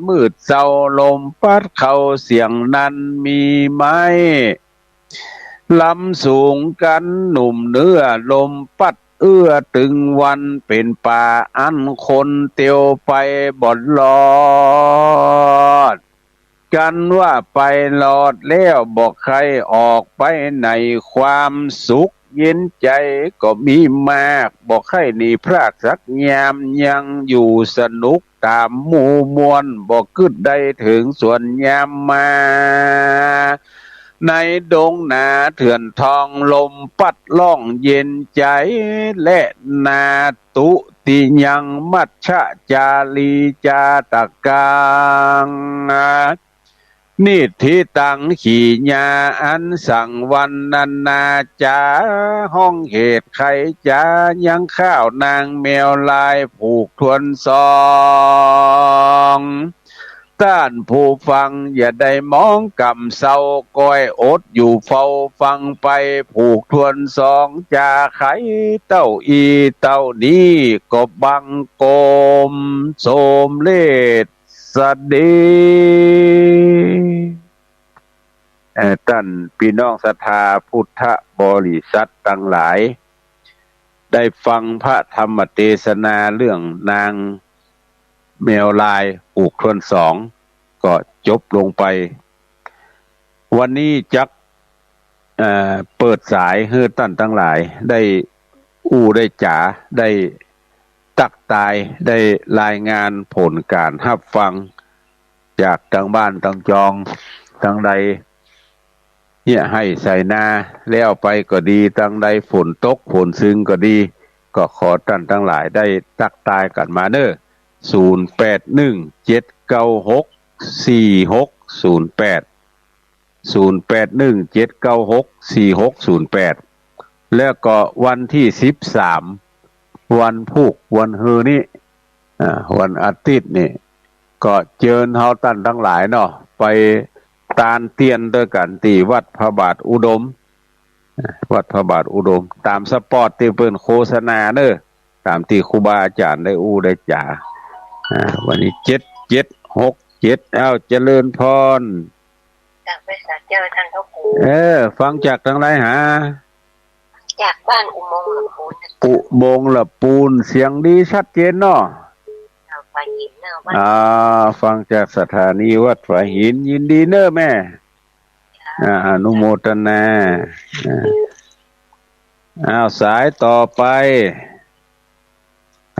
มืดเศร้าลมพัดเข้าเสียงนั้นมีไหมลำสูงกันหนุ่มเนื้อลมปัดเอื้อตึงวันเป็นป่าอันคนเตียวไปบ่อนลอดกันว่าไปลอดแล้วบอกใครออกไปในความสุขเย็นใจก็มีมากบอกให้หนีพรากสักยามยังอยู่สนุกตามหมู่มวลบอกขึ้นได้ถึงส่วนยามมาในดงนาเถื่อนทองลมปัดล่องเย็นใจและนาตุติยังมัชฌะจาลีจาตะกังนิธิตังขี่ญาอันสั่งวันนันนาจาห้องเหตุใครจายังข้าวนางแมวลายผูกทวนซองต้านผู้ฟังอย่าได้มองกำเศร้าก้อยอดอยู่เฝ้าฟังไปผูกทวนสองจาไขเต้าอีเต้านี้ก็บังโกมโสมเลศสดีท่านพี่น้องศรัทธาพุทธบริษัททั้งหลายได้ฟังพระธรรมเทศนาเรื่องนางแมวลายผูกทวนสองก็จบลงไปวันนี้จักเปิดสายให้ท่านทั้งหลายได้ได้จ๋าได้ตักตายได้รายงานผลการรับฟังจากทางบ้านทางจองทางใด เนี่ยให้ใส่นาแล้วไปก็ดีตั้งใดฝนตกฝนซึ้งก็ดีก็ขอท่านทั้งหลายได้ตักตายกันมาเด้อ0817964608 0817964608แล้วก็วันที่13วันพุธวันฮือนี้วันอาทิตย์นี่ก็เชิญเฮาท่านทั้งหลายเนาะไปตานเตียนด้วยกันที่วัดพระบาทอุดมวัดพระบาทอุดมตามสปอร์ตที่เปิ้นโฆษณาเด้อตามที่ครูบาอาจารย์ได้ได้จ่าวันนี้767เจริญพรจากไปสักเจ้าท่านเขาปู่ฟังจากทางไหนหาจากบ้านอุโมงค์ละปูนอุโมงค์ละปูนเสียงดีชัดเจนเนาะฝาหินเนอะฟังจากสถานีวัดฝาหินยินดีเนอะแม่อนุโมทนาสายต่อไป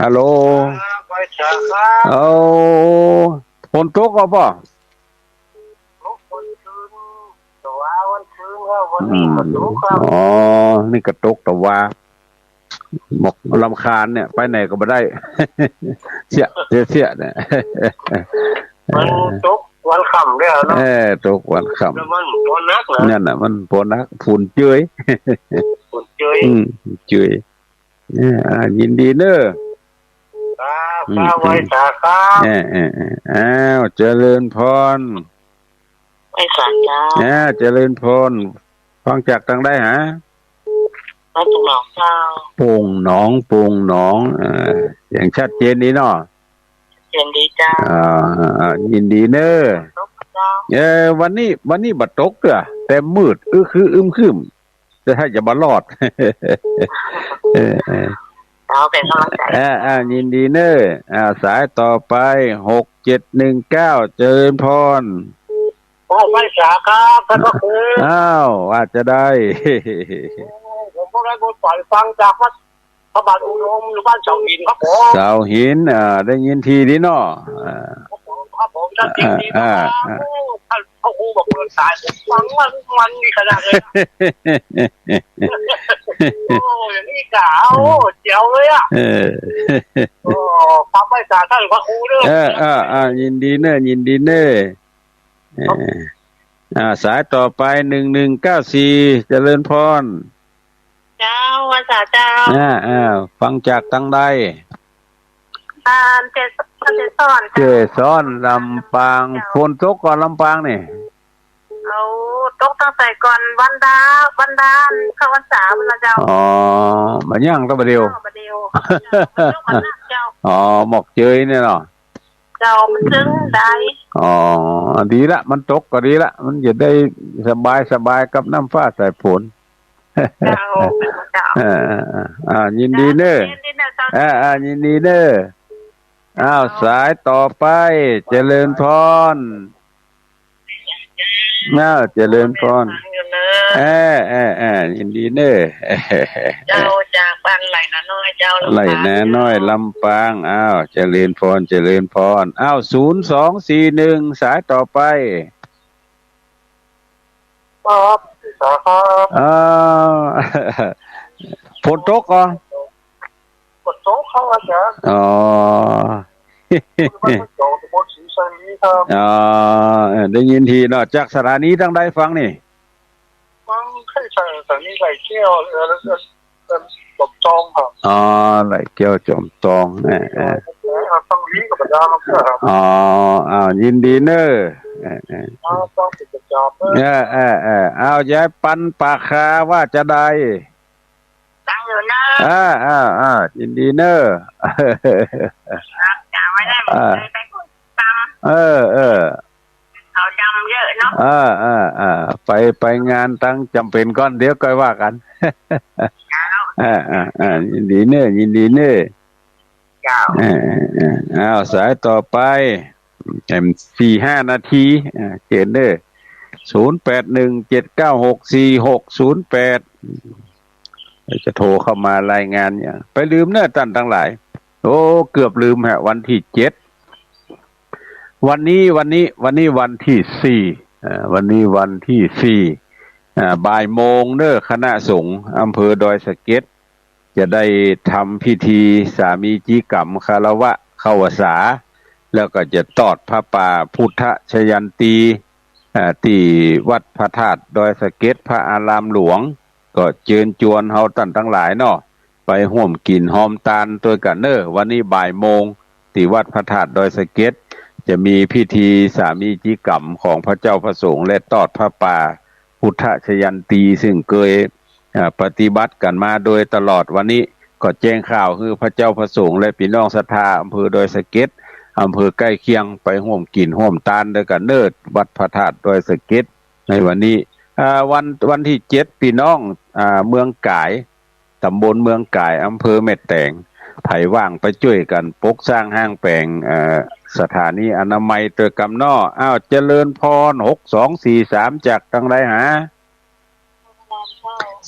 ฮัลโหลฝนตกก็ป่ะนี่กระตกแต่ว่าหมกลำคาญเนี่ยไปไหนก็ไม่ได้เสียเนี่ยมันตกวันค่ำด้วยเนาะตกวันค่ำแล้วมันฝนนักเหรอนั่นน่ะมันฝนนักฝุ่นเจือยเจือยยินดีเนอะข้าไว้สาขาเจริญพรไว้สาขาเจริญพรฟังจากทางได้หาวัดตุงหนองเจ้าโป่งหนองอย่างชัดเจนนี้เนาะเย็นดีจ้ายินดีเนอะวันนี้บัดตกเด้อแต่มืดคือครึมจะให้จะบ่รอดเราเป็นกำลังใจยินดีเนอะสายต่อไป6719เจริญพรไว้สาครับท่านพระครูว่าจะได้ผมก็ได้บทฝันฟังจากวัดพระบาทอุดมหรือบ้านเสาหินครับผมเสาหินได้ยินทีนี้เนาะครับผมท่านจริงดีมากท่านพระครูบอกคนตายผมฟังมันมีขนาดเลยอย่างนี้กะเจ๋วเลยฟังไว้สาท่านพระครูเด้อยินดีเนอะสายต่อไป1194เจริญพรเจ้าวันสาเจ้าฟังจากทางใดเจซ้อนลำปางฝนตกก่อนลำปางนี่ตกตั้งแต่ก่อนวันดาเข้าวันสาวันละเจ้ามันย่างต้องประเดียวหมอกเจยเนี่ยเนาะเจ้ามันซึ้งได้ดีละมันตกก็ดีละมันจะได้สบายกับน้ำฟ้าสายฝนยินดีเนอะยินดีเนอะสายต่อไปเจริญพรเจริญพรยินดีเนอะเจ้าจากบ้านไหลนาน้อยเจ้าไหลนาน้อยลำปางเจริญพร0241สายต่อไปครับสาครับฝนตกเหรอฝนตกเข้าอาจารย์ได้ยินทีเนาะจากสถานีทางใดฟังนี่ฟังแค่สถานีไหลเกี้ยวแล้วจอมตองครับไหลเกี้ยวจอมตองต้องรีกับประดาแล้วครับยินดีเนอะต้องติดจอบยายปันปากคาว่าจะได้ตั้งอยู่นะยินดีเนอะจะไม่ได้ไปพูดฟังเขาจำเยอะเนาะไปงานตั้งจำเป็นก่อนเดี๋ยวค่อยว่ากันยินดีเนอะสายต่อไป45นาทีเขียนเด้อ0817964608จะโทรเข้ามารายงานอย่างไปลืมเนื้อตั้นทั้งหลายเกือบลืมฮะวันที่7วันนี้วันที่4วันนี้วันที่ บ่ายโมงเด้อคณะสงฆ์อำเภอดอยสะเก็ดจะได้ทำพิธีสามีจีกรรมคารวะเข้าพรรษาแล้วก็จะตอดพระป่าพุทธชยันตีที่วัดพระธาตุดอยสะเก็ดพระอารามหลวงก็เชิญชวนเฮาท่านทั้งหลายเนาะไปร่วมกินหอมตาลตัวกันเนอวันนี้บ่ายโมงที่วัดพระธาตุดอยสะเก็ดจะมีพิธีสามีจีกรรมของพระเจ้าพระสงฆ์และตอดพระป่าพุทธชยันตีซึ่งเคยปฏิบัติกันมาโดยตลอดวันนี้ก็แจ้งข่าวคือพระเจ้าพระสงฆ์และพี่น้องศรัทธาอำเภอดอยสะเก็ดอำเภอใกล้เคียงไปร่วมกินร่วมตาลด้วยกันเนิดวัดพระธาตุดอยสะเก็ดในวันนี้วันที่7พี่น้องเมืองก่ายตำบลเมืองก่ายอำเภอแม่แตงไผว่างไปช่วยกันปกสร้างห้างแปลงสถานีอนามัยเตอกำนอเจริญพร6243จากทางไรหา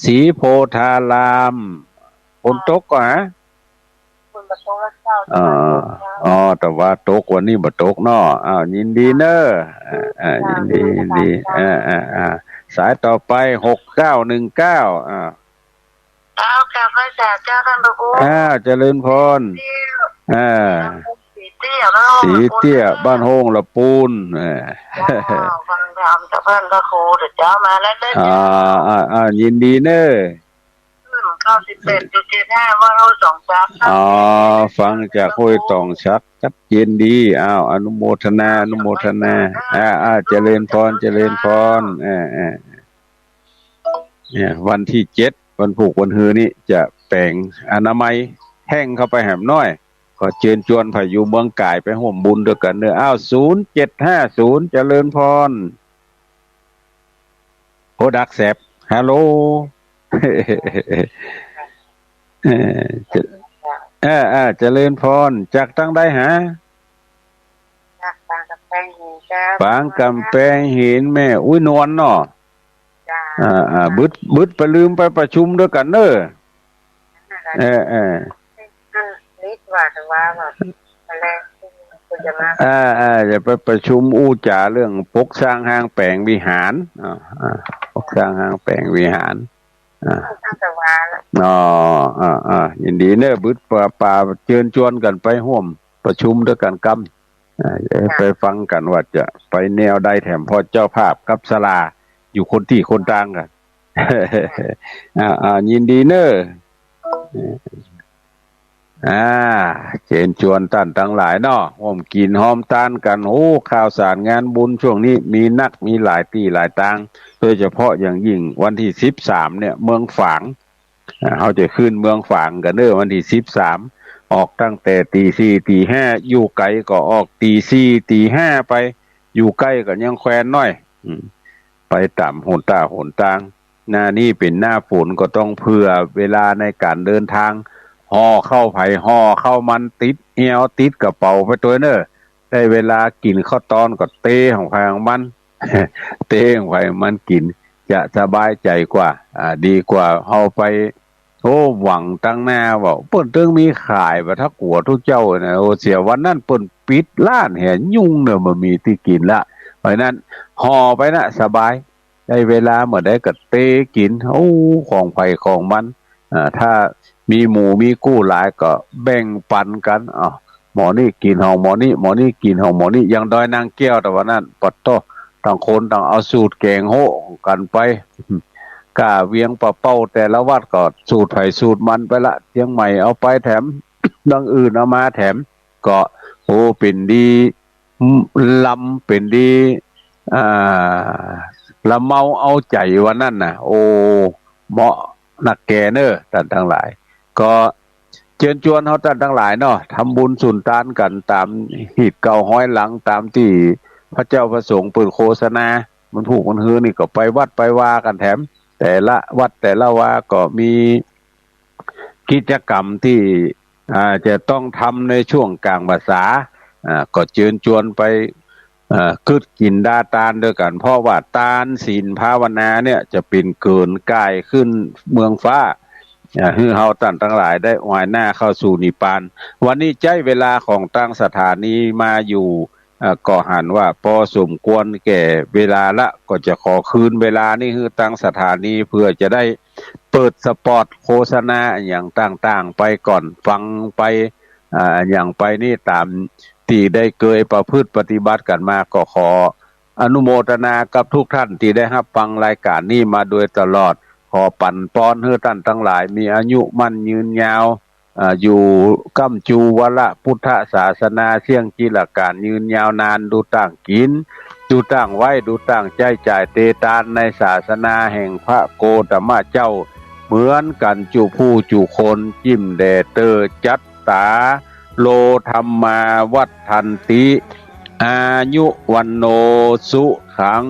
ศรีโพธารามฝนตกก็แต่ว่าตกวันนี้บ่ตกเนาะยินดีเนอะยินดีสายต่อไป6919กาพระจ่าเจ้าท่านพระครูเจริญพรสีเตี้ยบ้านโฮงละปูนฟังธรรมจากท่านพระครูเจ้ามาแล้วเด้อยินดีเนอะ91.75ว่าเรา2จักฟังจากห้วยตองชักชัดเจนดีอนุโมทนาเจริญพรเนี่ยวันที่7วันผูกวันฮือนี่จะแปลงอนามัยแห้งเข้าไปแหมน้อยก็เชิญชวนพายุเมืองก่ายไปร่วมบุญด้วยกันเนอะ0750เจริญพรโพดักแสบฮัลโหลเจริญพรจากตั้งได้หาบางกำแพงหินจ้าบางกำแพงหินแม่อุ้ยนวลเนาะบึดไปลืมไปประชุมด้วยกันเนอะนิดว่าแต่ว่าแบบอะไรคุณจะมาจะไปประชุมจ่าเรื่องปกสร้างห้างแปลงวิหารปกสร้างห้างแปลงวิหารยินดีเนอะบึดป่าเชิญชวนกันไปร่วมประชุมด้วยกันกำไปฟังกันว่าจะไปแนวใดแถมพอเจ้าภาพกับศาลาอยู่คนที่คนต่างกันยินดีเนอะเชิญชวนท่านทั้งหลายเนาะร่วมกินหอมตานกันข่าวสารงานบุญช่วงนี้มีหลายที่หลายต่างโดยเฉพาะอย่างยิ่งวันที่13เนี่ยเมืองฝางเขาจะขึ้นเมืองฝางกันเด้อวันที่13ออกตั้งแต่ตี4ตี5อยู่ไกลก็ออกตี4ตี5ไปอยู่ใกล้ก็ยังแควนน้อยไปต่ำหนต่างหน้านี้เป็นหน้าฝนก็ต้องเผื่อเวลาในการเดินทางห่อเข้าไผ่ห่อเข้ามันติดเอวติดกระเป๋าไปตัวเนอะได้เวลากินข้าวตอนก็เต้ของไผ่ของมัน เต้ของไผ่มันกินจะสบายใจกว่าดีกว่าเอาไปหวังตั้งหน้าว่าเปิ้นเรื่องมีขายว่าถ้ากัวทุกเจ้านะเสียวันนั้นเปิ้นปิดร้านเห็นยุ่งเนอะมันมีที่กินละเพราะนั้นห่อไปนะสบายได้เวลาเมื่อได้ก็เต้กินของไผ่ของมันถ้ามีหมูมีกู้หลายก็แบ่งปันกันหมอนี่กินของหมอนี่กินของหมอนี่ยังดอยนางแก้วแต่ว่านั้นปัดโตต่างคนต่างเอาสูตรแกงโหกันไปกะเวียงปะเป้าแต่ละวัดก็สูตรไผ่สูตรมันไปละเชียงใหม่เอาไปแถมดังอื่นเอามาแถมก็เป็นดีเป็นดีละเมาเอาใจวันนั้นน่ะเหมาะนักแกเนอท่านทั้งหลายก็เชิญชวนเขาท่านทั้งหลายเนาะทำบุญสุนทานกันตามหีบเก่าห้อยหลังตามที่พระเจ้าประสงค์เปิดโฆษณามันถูกมันฮือนี่ก็ไปวัดไปว่ากันแถมแต่ละวัดแต่ละว่าก็มีกิจกรรมที่จะต้องทำในช่วงกลางพรรษาก็เชิญชวนไปคึดกินดาตานด้วยกันเพราะว่าตานศีลภาวนาเนี่ยจะเป็นเกินกายขึ้นเมืองฟ้าให้เฮาท่านทั้งหลายได้วายหน้าเข้าสู่นิพพานวันนี้ใจเวลาของตั้งสถานีมาอยู่ ก็หันว่าพอสมควรแก่เวลาละก็จะขอคืนเวลานี่คือตั้งสถานีเพื่อจะได้เปิดสปอตโฆษณาอย่างต่างๆไปก่อนฟังไปอย่างไปนี่ตามที่ได้เคยประพฤติปฏิบัติกันมาก็ขออนุโมทนากับทุกท่านที่ได้รับฟังรายการนี้มาโดยตลอดขอปั่นป้อนให้ท่านทั้งหลายมีอายุมั่นยืนยาวอยู่ก้ำจูวละพุทธศาสนาเสี่ยงจีละการยืนยาวนานดูต่างกินดูต่างไว้ดูต่างใจจ่ายเตตานในศาสนาแห่งพระโกตมะเจ้าเหมือนกันจูผู้จูคนจิ้มแดเตอจัตตาโลธรรมาวัฏทันติอายุวันโนสุขัง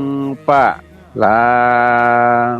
ปะลัง